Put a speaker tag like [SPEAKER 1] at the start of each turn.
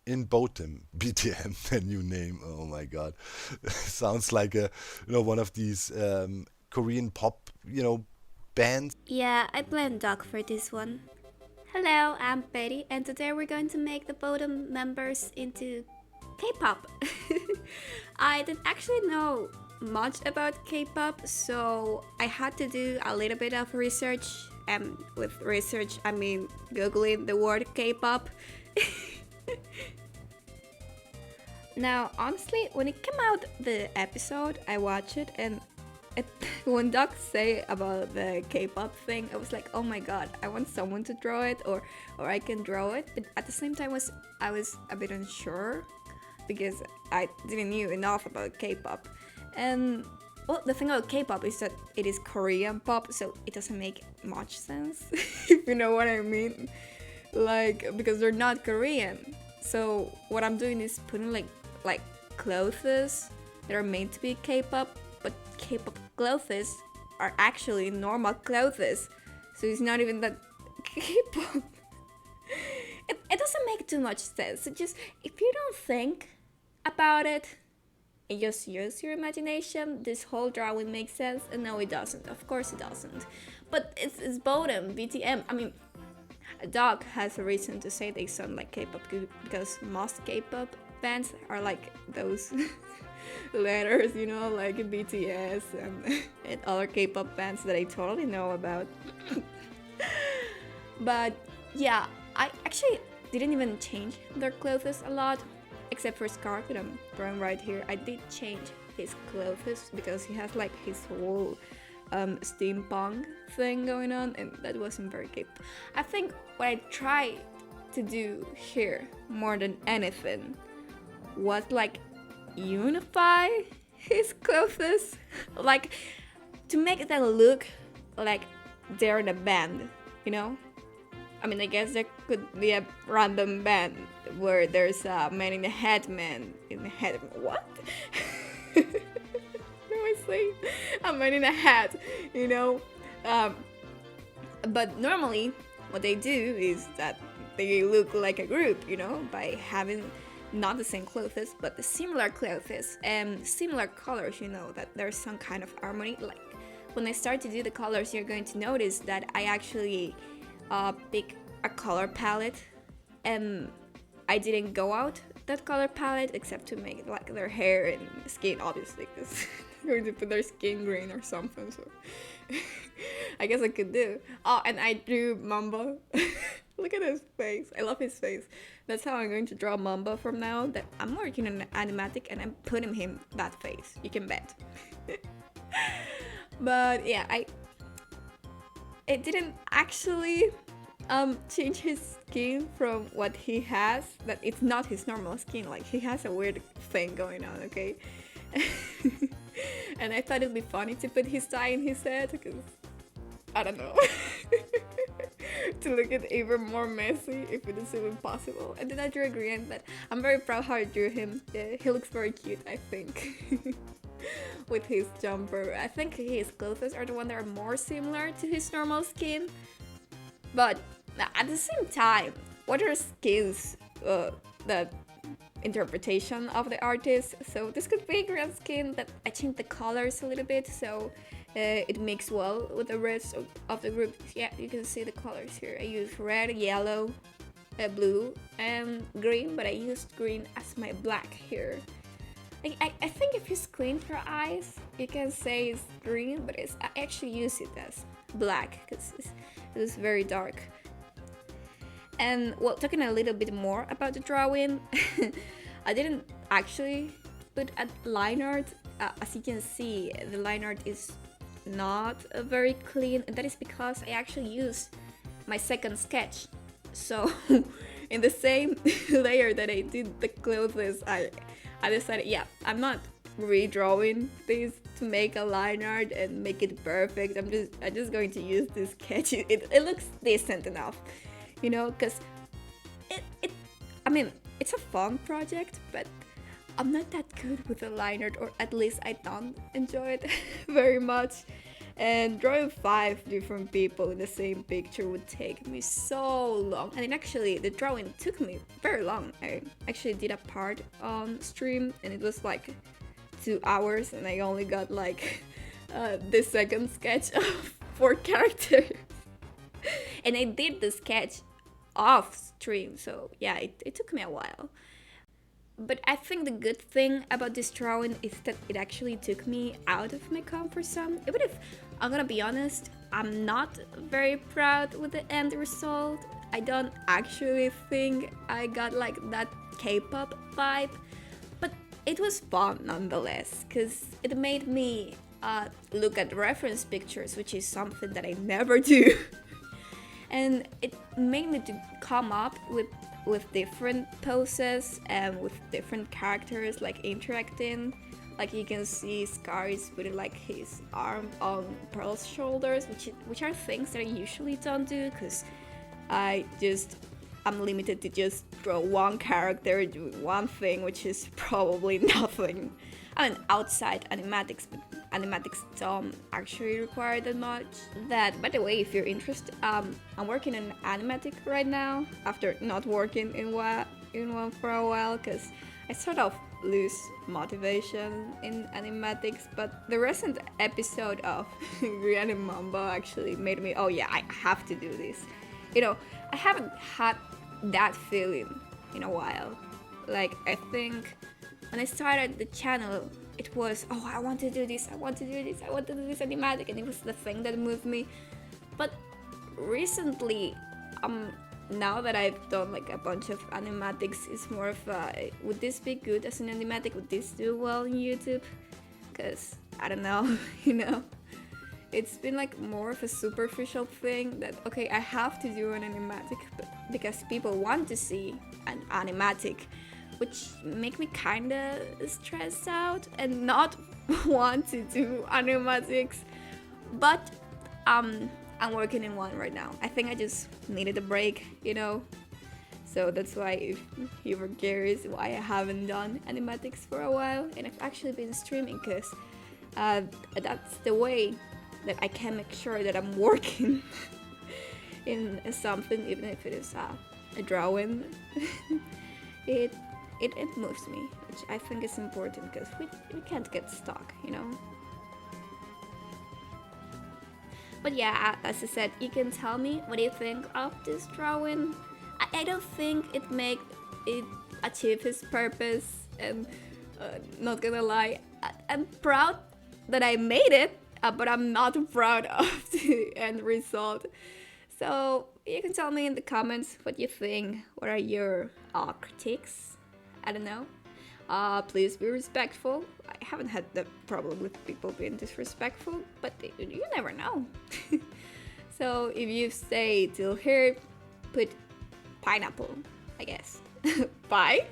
[SPEAKER 1] in boatem. BTM, the new name. Oh my god, sounds like a one of these Korean pop bands.
[SPEAKER 2] Yeah, I blame Doc for this one. Hello, I'm Betty, and today we're going to make the bottom members into K-pop. I didn't actually know much about K-pop, so I had to do a little bit of research. And with research, I mean googling the word K-pop. Now, honestly, when it came out the episode, I watched it and it, when Doc say about the K-pop thing, I was like, oh my god, I want someone to draw it or I can draw it. But at the same time, I was a bit unsure because I didn't knew enough about K-pop. And well, the thing about K-pop is that it is Korean pop, so it doesn't make much sense, if you know what I mean. Like because they're not Korean. So what I'm doing is putting like clothes that are meant to be K-pop, but K-pop clothes are actually normal clothes. So it's not even that K-pop. It doesn't make too much sense. It just if you don't think about it and just use your imagination, this whole drawing makes sense. And no, it doesn't. Of course, it doesn't. But it's boatem, BTM. I mean, a dog has a reason to say they sound like K-pop because most K-pop bands are like those letters, like BTS and other K-pop bands that I totally know about. But yeah, I actually didn't even change their clothes a lot, except for Scarf that I'm drawing right here. I did change his clothes because he has like his whole steampunk thing going on, and that wasn't very good. I think what I tried to do here more than anything was like unify his clothes, like to make them look like they're in a band, you know? I mean, I guess there could be a random band where there's a man in a headman in a head. What? What am I saying? A man in a hat, you know? Um, but normally, what they do is that they look like a group, by having not the same clothes, but the similar clothes and similar colors, that there's some kind of harmony. Like when I start to do the colors, you're going to notice that I actually pick a color palette, and I didn't go out that color palette except to make like their hair and skin, obviously, because I'm going to put their skin green or something. So I guess I could do. Oh, and I drew Mumbo. Look at his face. I love his face. That's how I'm going to draw Mumbo from now. That I'm working on animatic and I'm putting him that face. You can bet. But yeah, it didn't actually change his skin from what he has. That it's not his normal skin. Like he has a weird thing going on. Okay. And I thought it'd be funny to put his tie in his head because I don't know. To look it even more messy if it is even possible. And then I drew a grian, but I'm very proud how I drew him. Yeah, he looks very cute, I think. With his jumper. I think his clothes are the ones that are more similar to his normal skin. But at the same time, what are skins? The interpretation of the artist. So this could be a grand skin that I changed the colors a little bit so it mixed well with the rest of the group. Yeah, you can see the colors here. I used red, yellow, blue, and green, but I used green as my black here. I think if you squint your eyes, you can say it's green, but I actually use it as black because it's very dark. And well, talking a little bit more about the drawing, I didn't actually put a line art. As you can see, the line art is not very clean, and that is because I actually used my second sketch. So in the same layer that I did the clothes, I decided, yeah, I'm not redrawing this to make a line art and make it perfect. I'm just going to use this sketch. It looks decent enough, because I mean, it's a fun project, but I'm not that good with the line art, or at least I don't enjoy it very much. And drawing 5 different people in the same picture would take me so long. And actually, the drawing took me very long. I actually did a part on stream, and it was like 2 hours, and I only got like the second sketch of 4 characters. And I did the sketch off stream, so yeah, it took me a while. But I think the good thing about this drawing is that it actually took me out of my comfort zone. Even if, I'm gonna be honest, I'm not very proud with the end result. I don't actually think I got like that K-pop vibe, but it was fun nonetheless, because it made me look at reference pictures, which is something that I never do. And it made me to come up with different poses and with different characters like interacting. Like you can see Scar is putting like his arm on Pearl's shoulders, which are things that I usually don't do, because I'm limited to just draw one character doing one thing, which is probably nothing. I mean, outside animatics, but animatics don't actually require that much. That, by the way, if you're interested, I'm working on animatic right now after not working in one for a while, because I sort of lose motivation in animatics. But the recent episode of Grian and Mumbo actually made me, oh yeah, I have to do this. You know, I haven't had that feeling in a while. Like, I think when I started the channel, it was, oh, I want to do this, I want to do this, I want to do this animatic, and it was the thing that moved me. But recently, now that I've done like a bunch of animatics, it's more of a, would this be good as an animatic? Would this do well in YouTube? Because, I don't know, you know? It's been like more of a superficial thing that, okay, I have to do an animatic because people want to see an animatic, which make me kinda stressed out and not want to do animatics. But I'm working in one right now. I think I just needed a break, you know? So that's why, if you were curious why I haven't done animatics for a while, and I've actually been streaming, because that's the way that I can make sure that I'm working in something, even if it is a drawing. It moves me, which I think is important, because we can't get stuck, you know? But yeah, as I said, you can tell me what you think of this drawing. I don't think it achieve its purpose, and not gonna lie, I'm proud that I made it, but I'm not proud of the end result. So you can tell me in the comments what you think. What are your critiques? I don't know. Please be respectful. I haven't had the problem with people being disrespectful, but you never know. So if you stay till here, put pineapple, I guess. Bye.